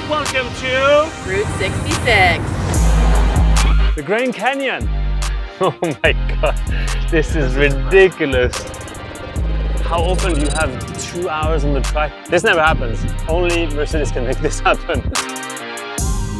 Welcome to Route 66. the Grand Canyon. Oh my god, this is ridiculous. How often do you have 2 hours on the track? This never happens. Only Mercedes can make this happen.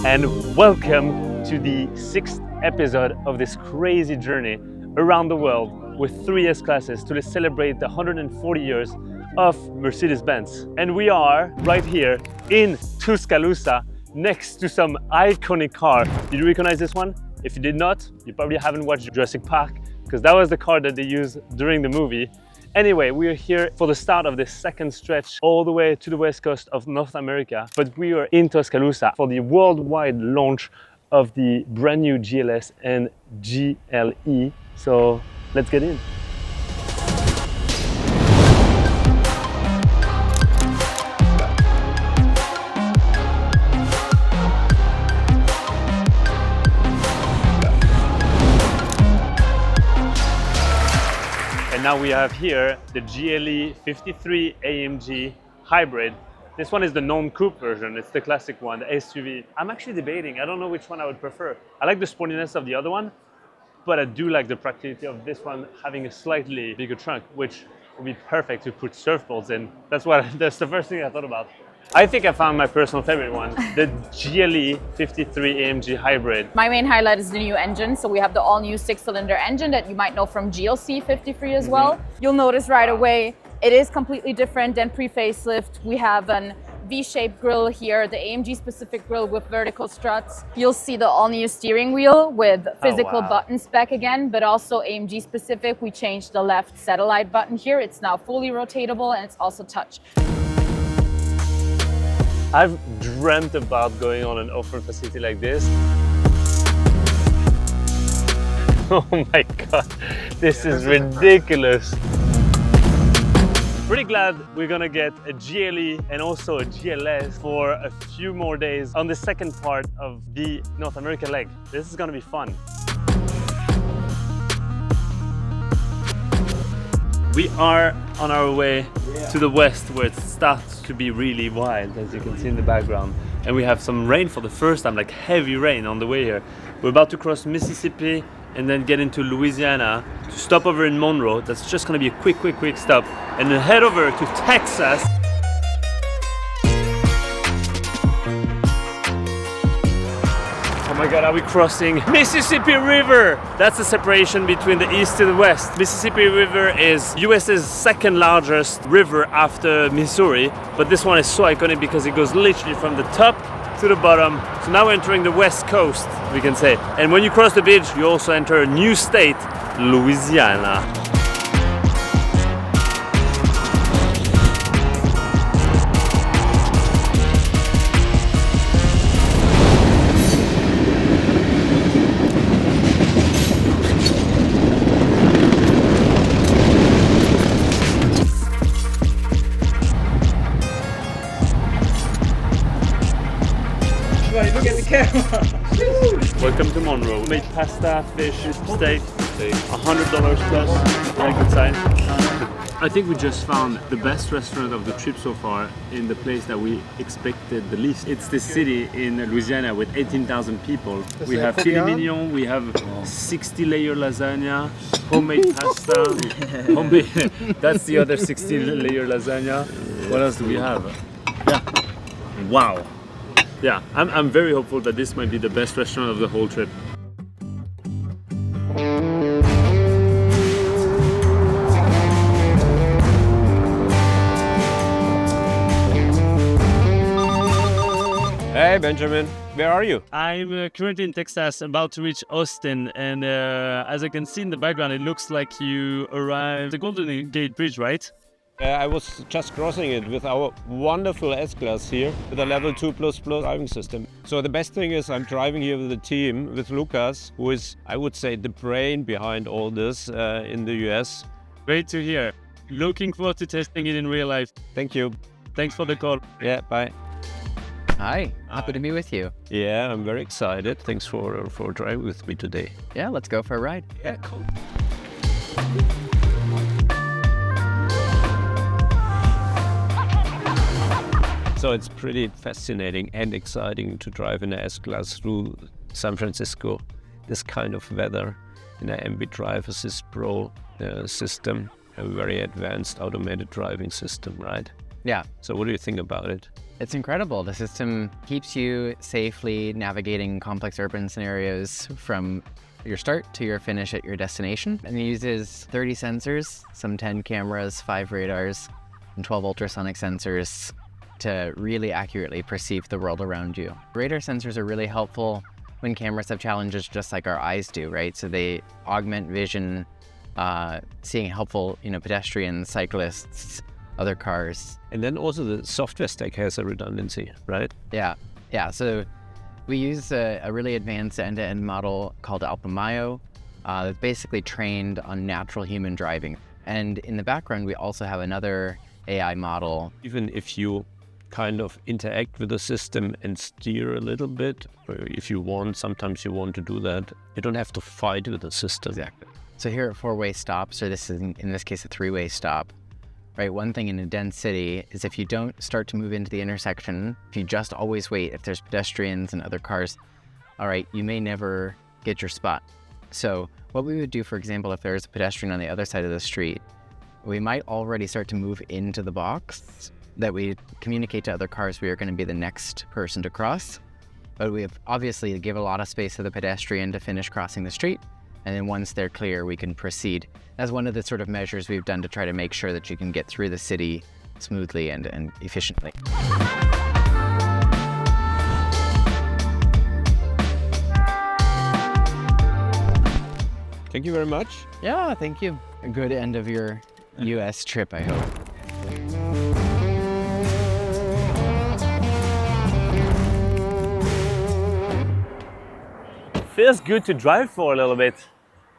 And welcome to the 6th episode of this crazy journey around the world with 3 S-classes to celebrate the 140 years of Mercedes-Benz. And we are right here in Tuscaloosa next to some iconic car. Did you recognize this one? If you did not, you probably haven't watched Jurassic Park, because that was the car that they used during the movie. Anyway, we are here for the start of this second stretch all the way to the west coast of North America, but we are in Tuscaloosa for the worldwide launch of the brand new GLS and GLE. So let's get in. And now we have here the GLE 53 AMG hybrid. This one is the non-coupe version. It's the classic one, the SUV. I'm actually debating. I don't know which one I would prefer. I like the sportiness of the other one, but I do like the practicality of this one having a slightly bigger trunk, which would be perfect to put surfboards in. That's the first thing I thought about. I think I found my personal favorite one, the GLE 53 AMG hybrid. My main highlight is the new engine. So we have the all-new 6-cylinder engine that you might know from GLC 53 as well. You'll notice right away, it is completely different than pre-facelift. We have an V-shaped grille here, the AMG specific grille with vertical struts. You'll see the all-new steering wheel with physical buttons back again, but also AMG specific. We changed the left satellite button here. It's now fully rotatable and it's also touch. I've dreamt about going on an off-road facility like this. Oh my god, this is ridiculous. Pretty glad we're gonna get a GLE and also a GLS for a few more days on the second part of the North America leg. This is gonna be fun. We are on our way to the west, where it starts to be really wild, as you can see in the background. And we have some rain for the first time, like heavy rain on the way here. We're about to cross Mississippi and then get into Louisiana to stop over in Monroe. That's just gonna be a quick stop. And then head over to Texas. Oh my god, are we crossing Mississippi River? That's the separation between the east and the west. Mississippi River is US's second largest river after Missouri, but this one is so iconic because it goes literally from the top to the bottom. So now we're entering the west coast, we can say. And when you cross the bridge, you also enter a new state, Louisiana. Look at the camera. Welcome to Monroe. Made pasta, fish, steak, $100 plus. Like good sign. I think we just found the best restaurant of the trip so far in the place that we expected the least. It's this city in Louisiana with 18,000 people. We have filet mignon, we have 60-layer lasagna, homemade pasta, homemade. That's the other 60-layer lasagna. What else do we have? Yeah. Wow. Yeah, I'm very hopeful that this might be the best restaurant of the whole trip. Hey Benjamin, where are you? I'm currently in Texas, about to reach Austin, and as I can see in the background, it looks like you arrived at the Golden Gate Bridge, right? I was just crossing it with our wonderful S-Class here with a level 2++ driving system. So the best thing is I'm driving here with the team, with Lucas, who is, I would say, the brain behind all this in the US. Great to hear. Looking forward to testing it in real life. Thank you. Thanks for the call. Yeah, bye. Hi, happy to be with you. Yeah, I'm very excited. Thanks for driving with me today. Yeah, let's go for a ride. Yeah, cool. So it's pretty fascinating and exciting to drive in an S-Class through San Francisco, this kind of weather, in an MB Drive Assist Pro system, a very advanced automated driving system, right? Yeah, So what do you think about it? it's incredible. The system keeps you safely navigating complex urban scenarios from your start to your finish at your destination. And it uses 30 sensors, some 10 cameras, 5 radars, and 12 ultrasonic sensors to really accurately perceive the world around you. Radar sensors are really helpful when cameras have challenges just like our eyes do, right? So they augment vision, seeing helpful, pedestrians, cyclists, other cars. And then also the software stack has a redundancy, right? Yeah. So we use a really advanced end-to-end model called Alpamayo that's basically trained on natural human driving. And in the background, we also have another AI model. Even if you kind of interact with the system and steer a little bit, or if you want, sometimes you want to do that, you don't have to fight with the system. Exactly. So here at 4-way stops, or this is in this case a 3-way stop, right? One thing in a dense city is if you don't start to move into the intersection, if you just always wait, if there's pedestrians and other cars, all right, you may never get your spot. So what we would do, for example, if there's a pedestrian on the other side of the street, we might already start to move into the box that we communicate to other cars we are going to be the next person to cross. But we have obviously give a lot of space for the pedestrian to finish crossing the street. And then once they're clear, we can proceed. That's one of the sort of measures we've done to try to make sure that you can get through the city smoothly and efficiently. Thank you very much. Yeah, thank you. A good end of your US trip, I hope. Feels good to drive for a little bit.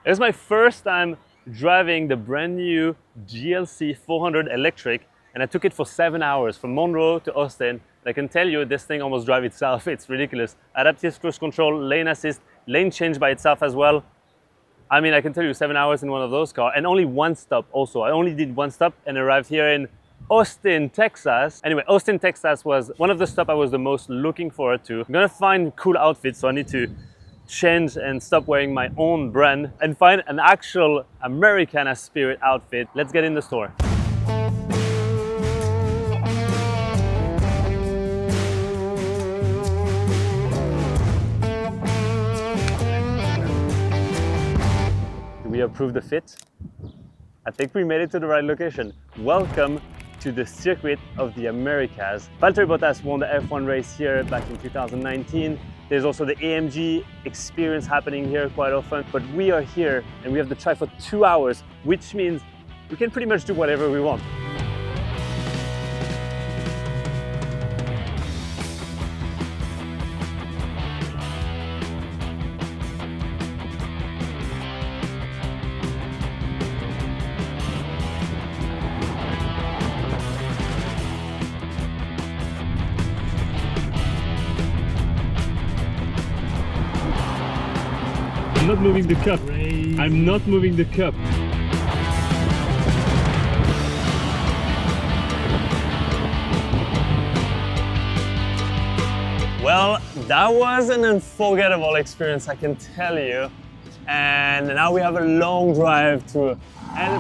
It was my first time driving the brand new GLC 400 electric, and I took it for 7 hours from Monroe to Austin. I can tell you this thing almost drives itself. It's ridiculous. Adaptive cruise control, lane assist, lane change by itself as well. I mean, I can tell you 7 hours in one of those cars, and only one stop also. I only did one stop and arrived here in Austin, Texas. Anyway, Austin, Texas was one of the stops I was the most looking forward to. I'm gonna find cool outfits, so I need to change and stop wearing my own brand and find an actual Americana spirit outfit. Let's get in the store. Do we approve the fit? I think we made it to the right location. Welcome to the circuit of the Americas. Valtteri Bottas won the F1 race here back in 2019. There's also the AMG experience happening here quite often, but we are here and we have the track for 2 hours, which means we can pretty much do whatever we want. I'm not moving the cup. I'm not moving the cup. Well, that was an unforgettable experience, I can tell you. And now we have a long drive to. And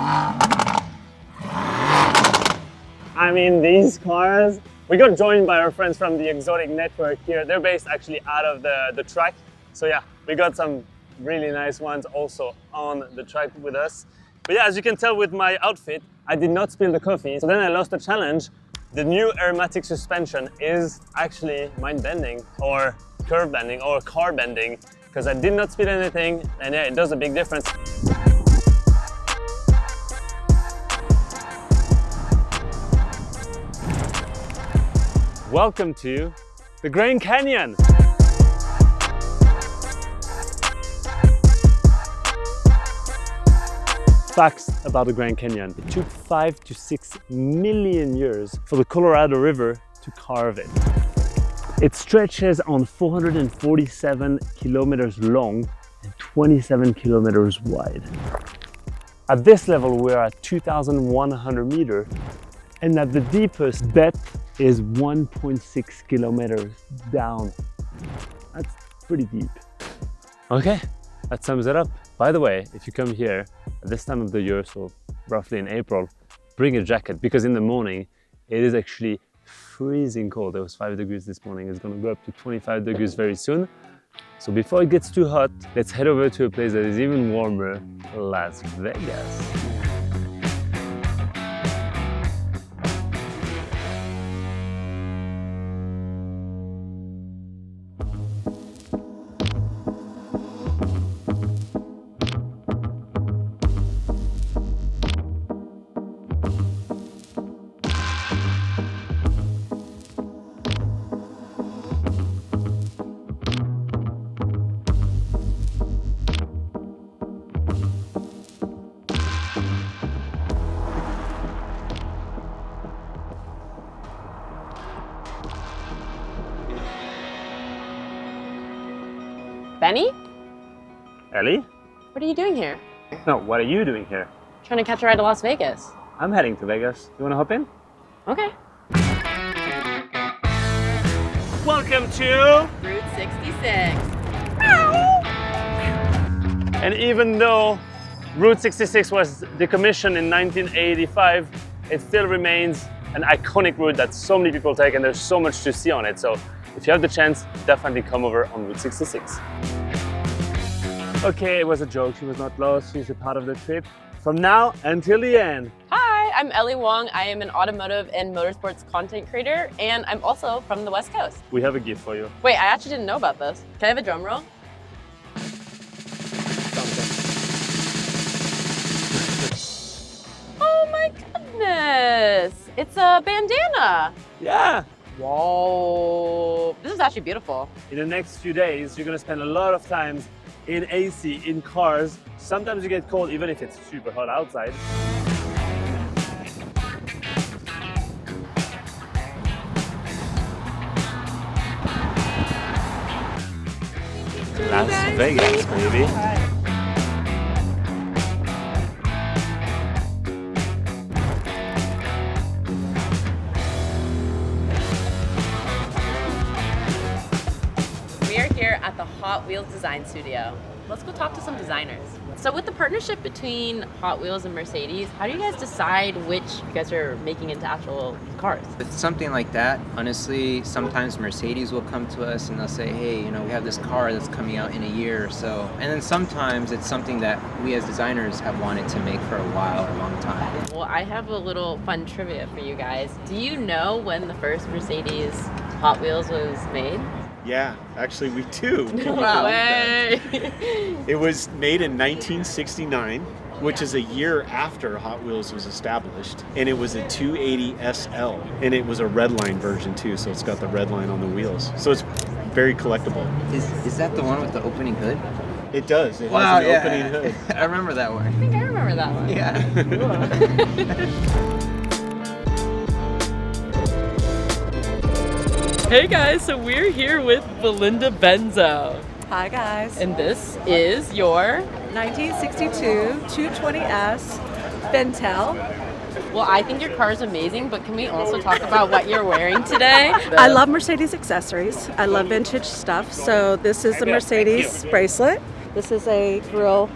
I mean, these cars. We got joined by our friends from the Exotic Network here. They're based actually out of the track. So yeah, we got some really nice ones also on the track with us. But yeah, as you can tell with my outfit, I did not spill the coffee. So then I lost the challenge. The new aromatic suspension is actually mind bending or curve bending or car bending because I did not spill anything, and yeah, it does a big difference. Welcome to the Grand Canyon. Facts about the Grand Canyon. It took 5 to 6 million years for the Colorado River to carve it. It stretches on 447 kilometers long and 27 kilometers wide. At this level, we're at 2,100 meters, and at the deepest depth, is 1.6 kilometers down. That's pretty deep. Okay, that sums it up. By the way, if you come here at this time of the year, so roughly in April, bring a jacket, because in the morning it is actually freezing cold. It was 5 degrees this morning. It's gonna go up to 25 degrees very soon. So before it gets too hot, let's head over to a place that is even warmer, Las Vegas. Benny? Ellie? What are you doing here? No, what are you doing here? Trying to catch a ride to Las Vegas. I'm heading to Vegas. You wanna hop in? Okay. Welcome to... Route 66. And even though Route 66 was decommissioned in 1985, it still remains an iconic route that so many people take, and there's so much to see on it. So if you have the chance, definitely come over on Route 66. Okay, it was a joke. She was not lost. She's a part of the trip. From now until the end. Hi, I'm Elly Wong. I am an automotive and motorsports content creator, and I'm also from the West Coast. We have a gift for you. Wait, I actually didn't know about this. Can I have a drum roll? Oh my goodness! It's a bandana. Yeah. Whoa, this is actually beautiful. In the next few days, you're gonna spend a lot of time in AC, in cars. Sometimes you get cold even if it's super hot outside. Las Vegas, baby. We are here at the Hot Wheels Design Studio. Let's go talk to some designers. So with the partnership between Hot Wheels and Mercedes, how do you guys decide which you guys are making into actual cars? With something like that, honestly, sometimes Mercedes will come to us and they'll say, hey, you know, we have this car that's coming out in a year or so. And then sometimes it's something that we as designers have wanted to make for a while, a long time. Well, I have a little fun trivia for you guys. Do you know when the first Mercedes Hot Wheels was made? Yeah, actually we do. No way! It was made in 1969, which is a year after Hot Wheels was established, and it was a 280 SL, and it was a red line version too, so it's got the red line on the wheels. So it's very collectible. Is that the one with the opening hood? It does. It has an opening hood. I remember that one. I think I remember that one. Yeah. Hey guys, so we're here with Belinda Benzo. Hi guys. And this is your... 1962 220S Bentel. Well, I think your car is amazing, but can we also talk about what you're wearing today? I love Mercedes accessories. I love vintage stuff. So this is a Mercedes bracelet. This is a grill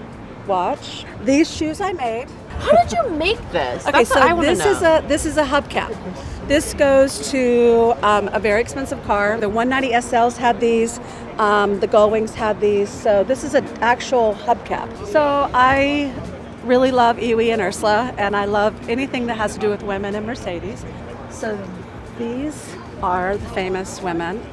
watch. These shoes I made. How did you make this? Okay, That's what I so want to know. this is a hubcap. This goes to a very expensive car. The 190 SLs had these. The Gullwings had these. So this is an actual hubcap. So I really love Elly and Ursula, and I love anything that has to do with women and Mercedes. So these are the famous women,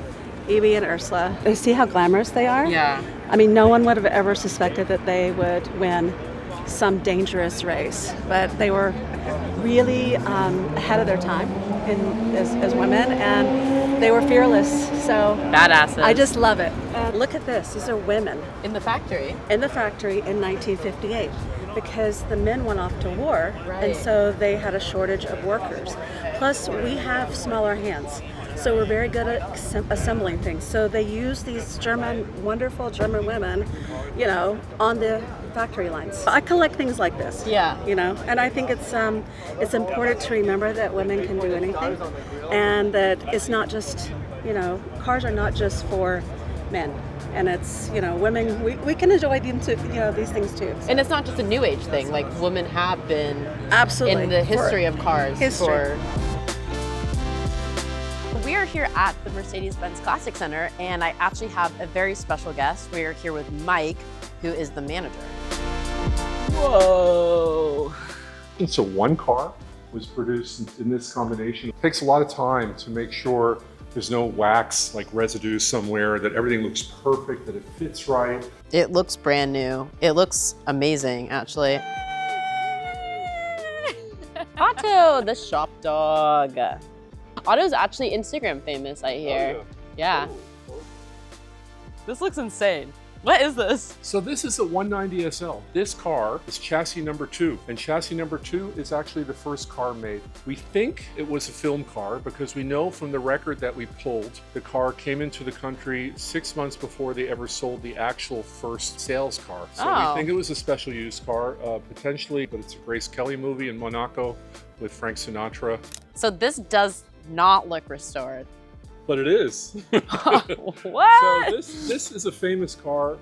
Elly and Ursula. You see how glamorous they are? Yeah. I mean, no one would have ever suspected that they would win some dangerous race, but they were really ahead of their time as women, and they were fearless. So Badasses. I just love it. Look at this. These are women In the factory. in the factory in 1958 because the men went off to war, Right. and so they had a shortage of workers. Plus, we have smaller hands. So we're very good at assembling things. So they use these wonderful German women, you know, on the factory lines. I collect things like this. Yeah. You know, and I think it's important to remember that women can do anything, and that it's not just, you know, cars are not just for men. And it's, you know, women, we can enjoy them too, you know, these things too. And it's not just a new age thing. Like, women have been Absolutely. in the history of cars History. We are here at the Mercedes-Benz Classic Center, and I actually have a very special guest. We are here with Mike, who is the manager. Whoa. So one car was produced in this combination. It takes a lot of time to make sure there's no wax, like residue somewhere, that everything looks perfect, that it fits right. It looks brand new. It looks amazing, actually. Otto, the shop dog. Otto's actually Instagram famous, I hear. Oh, yeah. This looks insane. What is this? So this is a 190 SL. This car is chassis number 2, and chassis number 2 is actually the first car made. We think it was a film car because we know from the record that we pulled, the car came into the country 6 months before they ever sold the actual first sales car. So we think it was a special use car, potentially, but it's a Grace Kelly movie in Monaco with Frank Sinatra. So this does not look restored. But it is. What? So this is a famous car.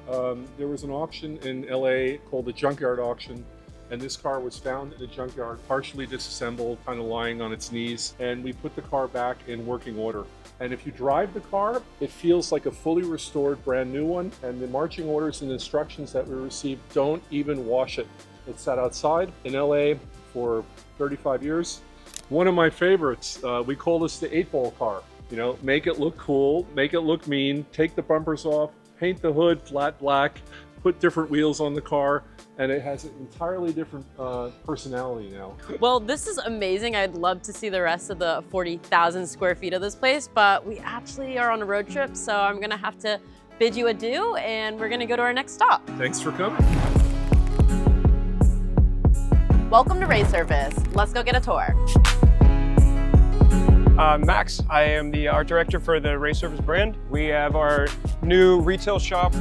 There was an auction in LA called the Junkyard Auction, and this car was found in the junkyard, partially disassembled, kind of lying on its knees, and we put the car back in working order. And if you drive the car, it feels like a fully restored brand new one, and the marching orders and instructions that we received don't even wash it. It sat outside in LA for 35 years. One of my favorites, we call this the 8-ball car. You know, make it look cool, make it look mean, take the bumpers off, paint the hood flat black, put different wheels on the car, and it has an entirely different personality now. Well, this is amazing. I'd love to see the rest of the 40,000 square feet of this place, but we actually are on a road trip, so I'm gonna have to bid you adieu, and we're gonna go to our next stop. Thanks for coming. Welcome to Race Service. Let's go get a tour. Max, I am the art director for the Race Service brand. We have our new retail shop.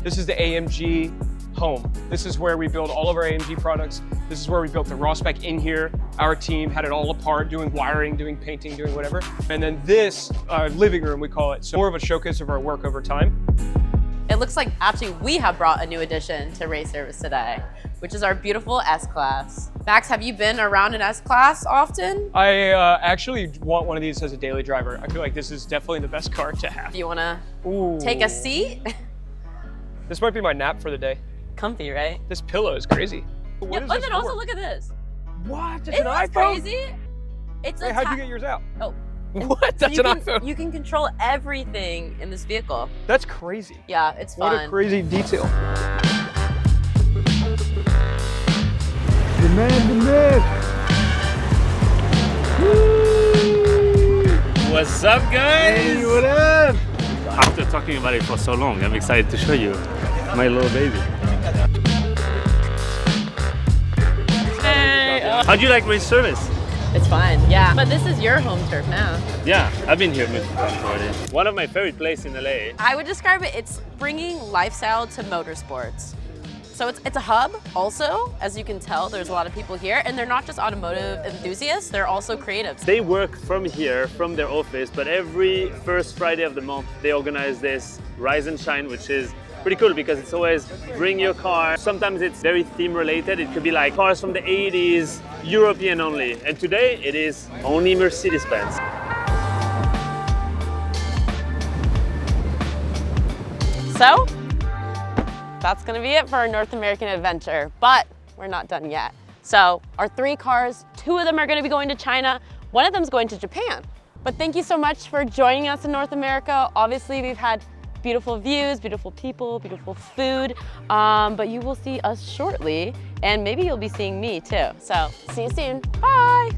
This is the AMG home. This is where we build all of our AMG products. This is where we built the raw spec in here. Our team had it all apart, doing wiring, doing painting, doing whatever. And then this living room, we call it, so more of a showcase of our work over time. It looks like actually we have brought a new addition to Race Service today, which is our beautiful S-Class. Max, have you been around an S-Class often? I actually want one of these as a daily driver. I feel like this is definitely the best car to have. Do you wanna take a seat? This might be my nap for the day. Comfy, right? This pillow is crazy. What Yeah, is but this then for? also look at this. What? It's Isn't an that iPhone? crazy? It's Hey, how'd you get yours out? Oh. What? That's an iPhone. You can control everything in this vehicle. That's crazy. Yeah, it's fun. What a crazy detail. What's up, guys? Hey, what up? After talking about it for so long, I'm excited to show you my little baby. Hey, How do you like Race Service? it's fun, yeah. But this is your home turf now. Yeah, I've been here already. One of my favorite places in LA. I would describe it, it's bringing lifestyle to motorsports. So it's a hub also, as you can tell, there's a lot of people here, and they're not just automotive enthusiasts, they're also creatives. They work from here, from their office, but every first Friday of the month, they organize this Rise and Shine, which is pretty cool because it's always bring your car. Sometimes it's very theme related. It could be like cars from the 80s, European only. And today it is only Mercedes-Benz. So, that's gonna be it for our North American adventure, but we're not done yet. So, our 3 cars, 2 of them are gonna be going to China, 1 of them's going to Japan. But thank you so much for joining us in North America. Obviously, we've had beautiful views, beautiful people, beautiful food, but you will see us shortly, and maybe you'll be seeing me too. So, see you soon, bye.